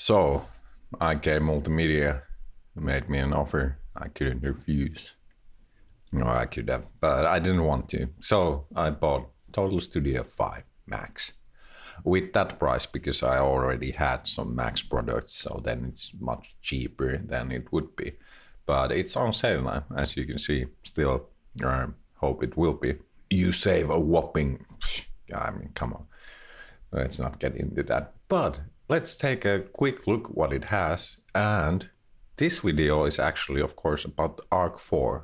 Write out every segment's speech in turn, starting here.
So, IK-Multimedia made me an offer I couldn't refuse. No, I could have, but I didn't want to. So I bought Total Studio 5 Max with that price because I already had some Max products, so then it's much cheaper than it would be. But it's on sale now, as you can see. Still, I hope it will be. You save a whopping, I mean, come on. Let's not get into that. But let's take a quick look what it has. And this video is actually, of course, about the ARC4.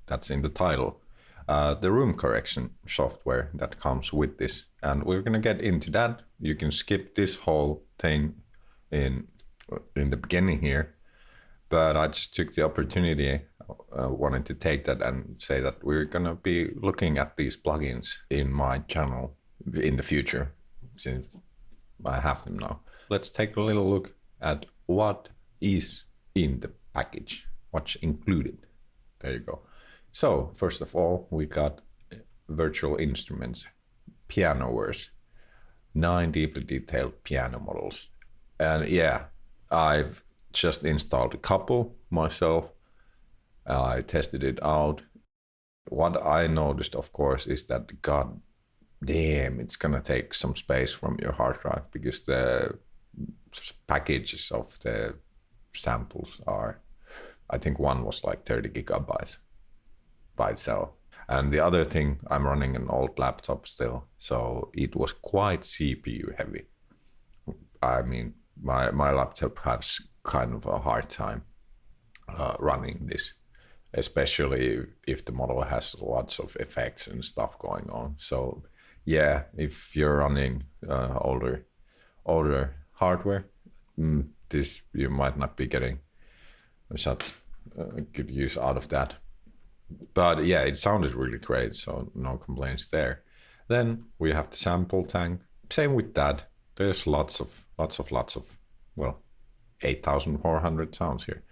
That's in the title. The room correction software that comes with this. And we're going to get into that. You can skip this whole thing in the beginning here. But I just took the opportunity, wanted to take that and say that we're going to be looking at these plugins in my channel in the future, since I have them now. Let's take a little look at what is in the package, what's included. There you go. So first of all, we got virtual instruments, pianowers, 9 deeply detailed piano models. And yeah, I've just installed a couple myself. I tested it out. What I noticed, of course, is that god damn, it's gonna take some space from your hard drive because the packages of the samples are, I think one was like 30 gigabytes by itself. And the other thing, I'm running an old laptop still, so it was quite CPU heavy. I mean, my laptop has kind of a hard time running this, especially if the model has lots of effects and stuff going on. So yeah, if you're running older hardware, this you might not be getting such good use out of that. But yeah, it sounded really great, so no complaints there. Then we have the sample tank. Same with that. There's lots of well, 8,400 sounds here.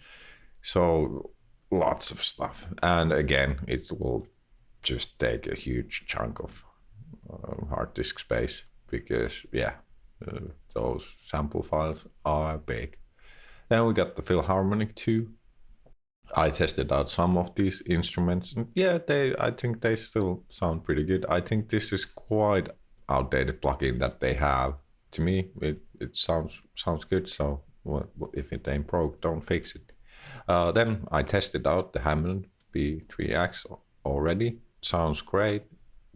So lots of stuff. And again, it will just take a huge chunk of hard disk space because yeah, those sample files are big. Then we got the Philharmonic 2. I tested out some of these instruments and yeah, I think they still sound pretty good. I think this is quite outdated plugin that they have. To me, it sounds good. So if it ain't broke, don't fix it. Then I tested out the Hammond B3X already. Sounds great.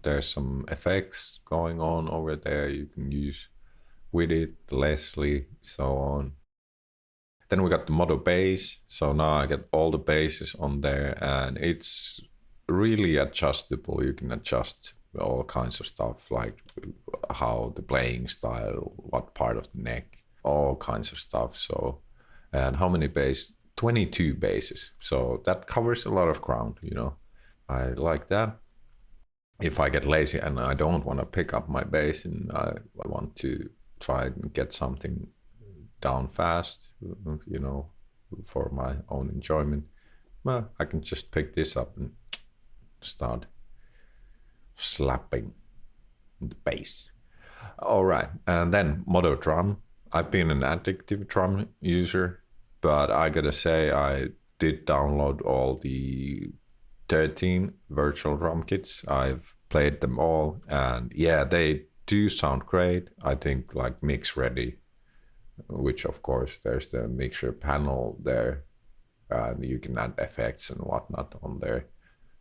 There's some effects going on over there you can use with it, the Leslie, so on. Then we got the Modo bass. So now I get all the basses on there and it's really adjustable. You can adjust all kinds of stuff like how the playing style, what part of the neck, all kinds of stuff. So, and how many bass? 22 basses. So that covers a lot of ground, you know. I like that. If I get lazy and I don't want to pick up my bass and I want to try and get something down fast, you know, for my own enjoyment, well, I can just pick this up and start slapping the bass. All right, and then Modo drum. I've been an addictive drum user, but I gotta say I did download all the 13 virtual drum kits. I've played them all and yeah, they do sound great. I think like mix ready, which of course there's the mixer panel there and you can add effects and whatnot on there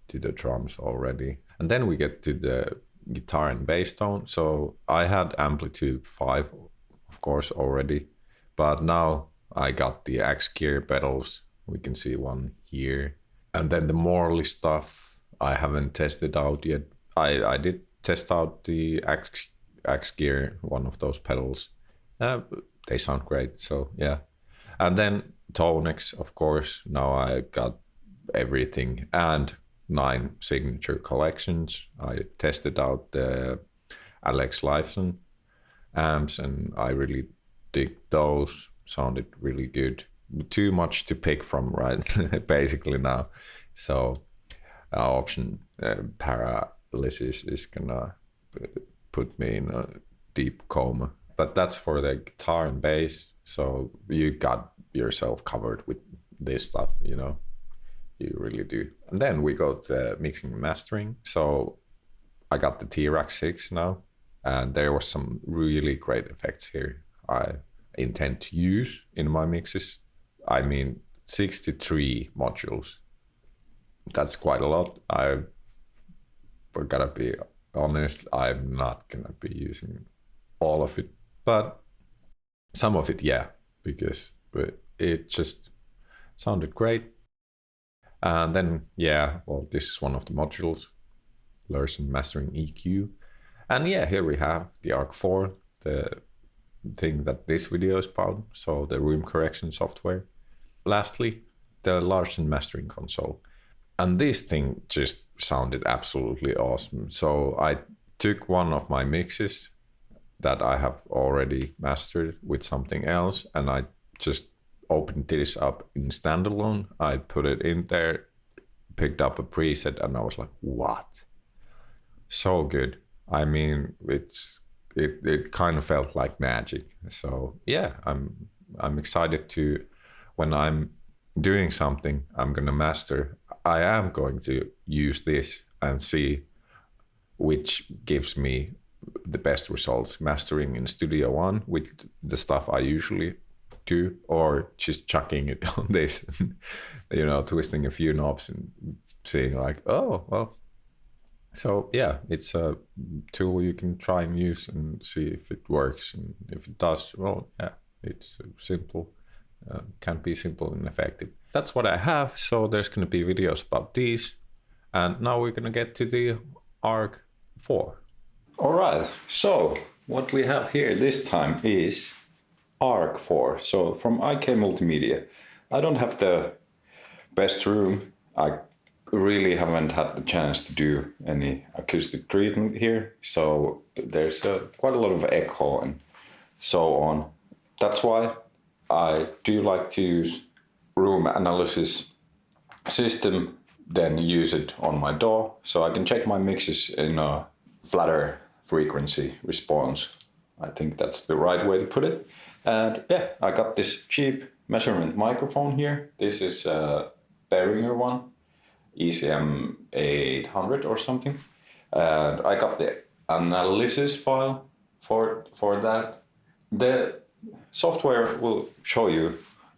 to the drums already. And then we get to the guitar and bass tone. So I had amplitube 5 of course already, but now I got the X gear pedals. We can see one here. And then the Morley stuff I haven't tested out yet. I did test out the X gear, one of those pedals. They sound great, so yeah. And then tonex, of course. Now I got everything and 9 signature collections. I tested out the Alex Lifeson amps and I really dig those. Sounded really good. Too much to pick from, right? Basically now. So option paralysis is gonna put me in a deep coma. But that's for the guitar and bass. So you got yourself covered with this stuff, you know, you really do. And then we got mixing and mastering. So I got the ARCX now, and there was some really great effects here I intend to use in my mixes. I mean, 63 modules. That's quite a lot. I gotta be honest, I'm not gonna be using all of it, but some of it, yeah, because it just sounded great. And then, yeah, well, this is one of the modules, Layers and Mastering EQ. And yeah, here we have the ARC4, the thing that this video is about, so the room correction software. Lastly, the Larsen mastering console. And this thing just sounded absolutely awesome. So I took one of my mixes that I have already mastered with something else, and I just opened this up in standalone. I put it in there, picked up a preset, and I was like, what? So good. I mean, it kind of felt like magic. So yeah, I'm excited to, when I'm doing something I'm gonna master, I am going to use this and see which gives me the best results, mastering in Studio One with the stuff I usually do, or just chucking it on this, you know, twisting a few knobs and seeing like, oh, well. So yeah, it's a tool you can try and use and see if it works. And if it does, well, yeah, it's simple. Can be simple and effective. That's what I have. So there's going to be videos about these. And now we're going to get to the ARC4. All right. So what we have here this time is ARC4. So from IK-Multimedia. I don't have the best room. I really haven't had the chance to do any acoustic treatment here. So there's quite a lot of echo and so on. That's why I do like to use room analysis system, then use it on my DAW, so I can check my mixes in a flatter frequency response. I think that's the right way to put it. And yeah, I got this cheap measurement microphone here. This is a Behringer one, ECM 800 or something. And I got the analysis file for that. The software will show you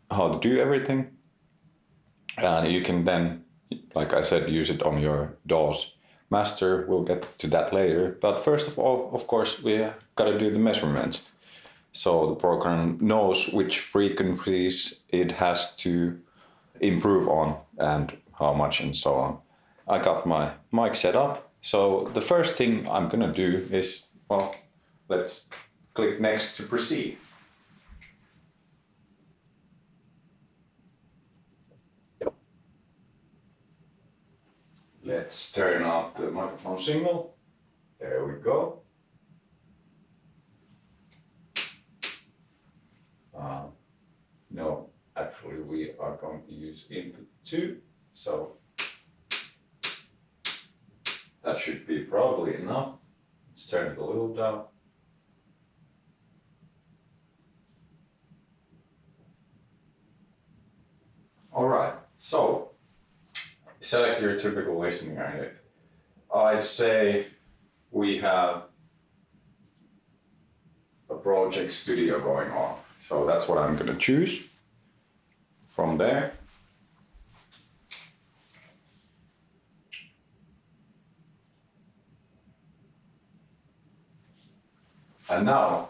how to do everything, and you can then, like I said, use it on your DAWs master. We'll get to that later, but first of all, of course, we gotta do the measurements. So the program knows which frequencies it has to improve on and how much and so on. I got my mic set up. So the first thing I'm gonna do is, well, let's click next to proceed. Let's turn off the microphone signal. There we go. No, actually we are going to use input 2. So that should be probably enough. Let's turn it a little down. All right, so select your typical listening area. I'd say we have a project studio going on. So that's what I'm gonna choose from there. And now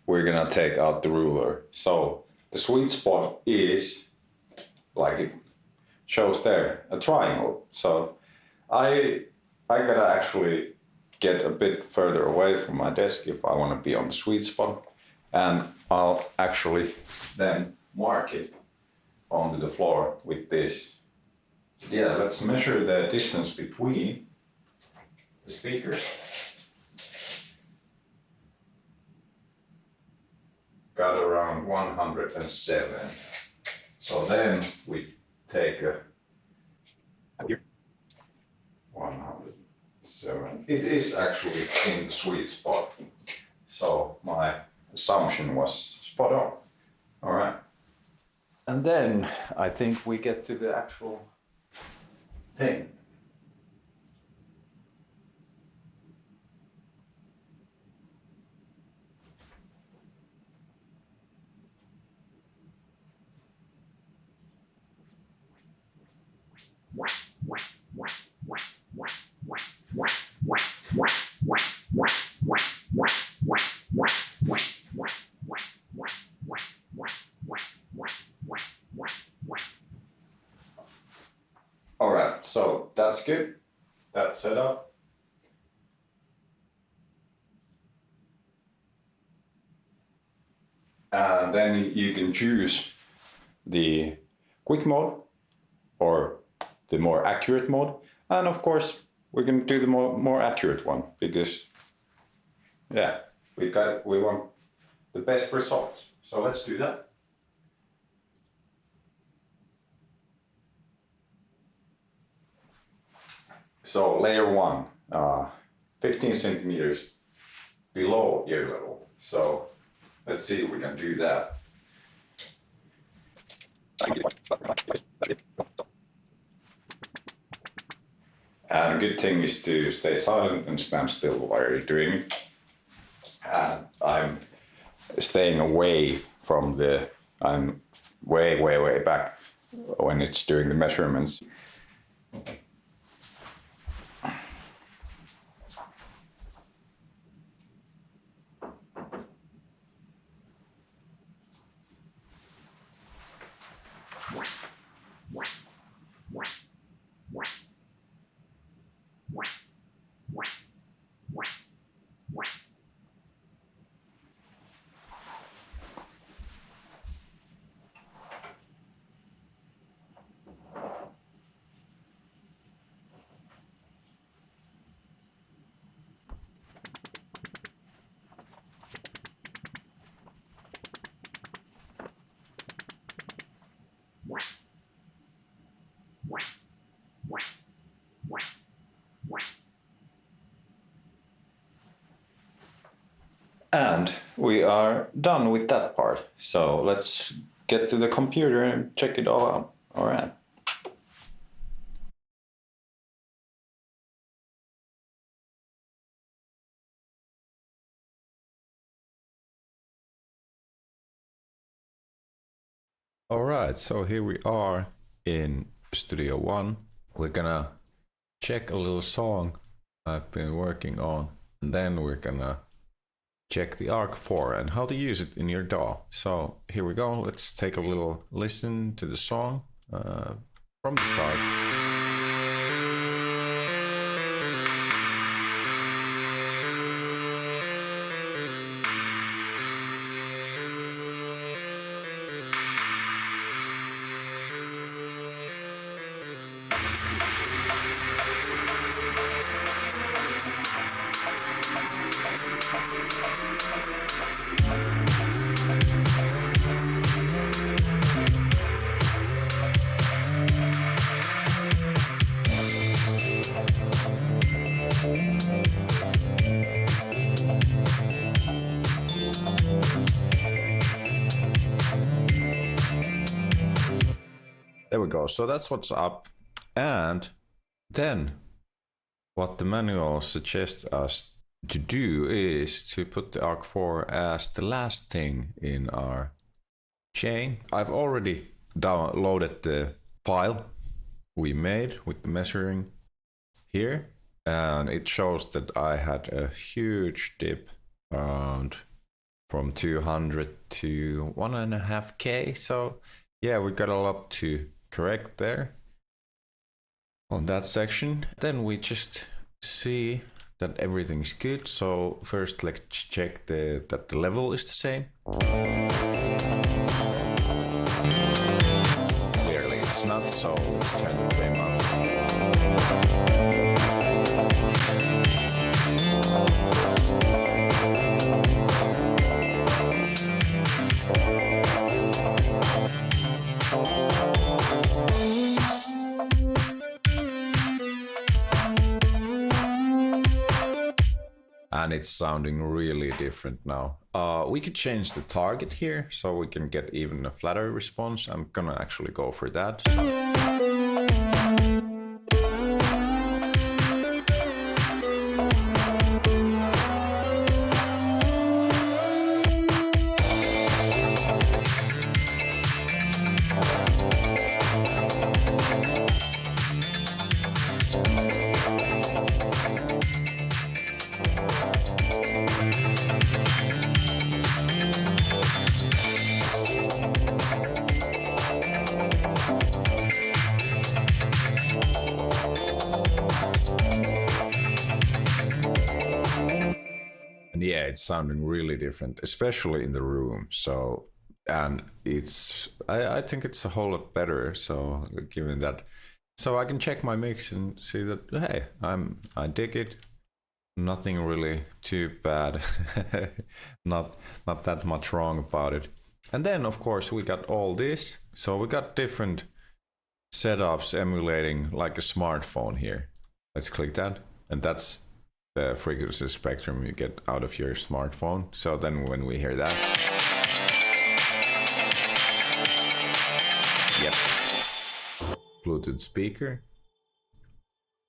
we're gonna take out the ruler. So the sweet spot is, like it shows there, a triangle. So I gotta actually get a bit further away from my desk if I wanna be on the sweet spot. And I'll actually then mark it onto the floor with this. Yeah, let's measure the distance between the speakers. Got around 107. So then we take a 107. It is actually in the sweet spot. So my assumption was spot on. And then I think we get to the actual thing. All right, so that's good. That's set up. Then you can choose the quick mode or the more accurate mode. And of course, we're going to do the more accurate one because, yeah, we want the best results. So let's do that. So layer 1, 15 centimeters below ear level. So let's see if we can do that. And a good thing is to stay silent and stand still while you're doing it. And I'm staying away from I'm way back when it's doing the measurements. And we are done with that part. So let's get to the computer and check it all out. All right. All right, so here we are in Studio One. We're gonna check a little song I've been working on, and then we're gonna check the ARC4 and how to use it in your DAW. So here we go. Let's take a little listen to the song from the start. There we go. So that's what's up. And then what the manual suggests us to do is to put the ARC4 as the last thing in our chain. I've already downloaded the file we made with the measuring here, and it shows that I had a huge dip around from 200 to 1.5K. So yeah, we got a lot to correct there on that section. Then we just see that everything's good. So first let's check that the level is the same. Clearly it's not, so let's turn the frame up. And it's sounding really different now. We could change the target here so we can get even a flatter response. I'm gonna actually go for that. Yeah, it's sounding really different, especially in the room. So, and I think it's a whole lot better. So, given that, so I can check my mix and see that, hey, I dig it. Nothing really too bad. not that much wrong about it. And then, of course, we got all this. So we got different setups emulating like a smartphone here. Let's click that, and that's the frequency spectrum you get out of your smartphone. So then when we hear that, yep, Bluetooth speaker,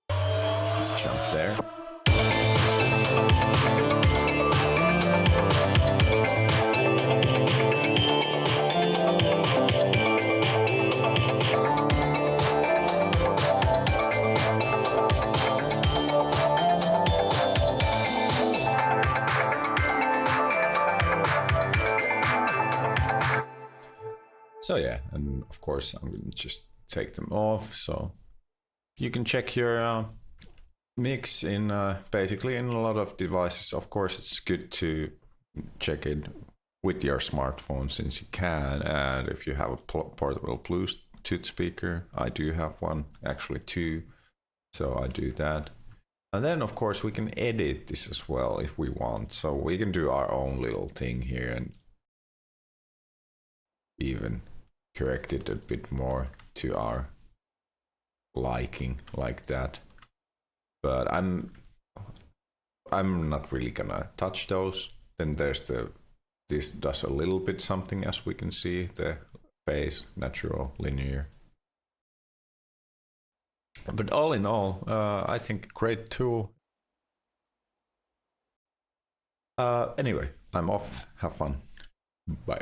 let's jump there. So yeah, and of course I'm gonna just take them off. So you can check your mix in basically in a lot of devices. Of course, it's good to check it with your smartphone since you can. And if you have a portable Bluetooth speaker, I do have one, actually two. So I do that. And then of course we can edit this as well if we want. So we can do our own little thing here and even correct it a bit more to our liking like that. But I'm not really gonna touch those. Then there's this does a little bit something, as we can see, the phase, natural, linear. But all in all, I think great tool. Anyway, I'm off. Have fun. Bye.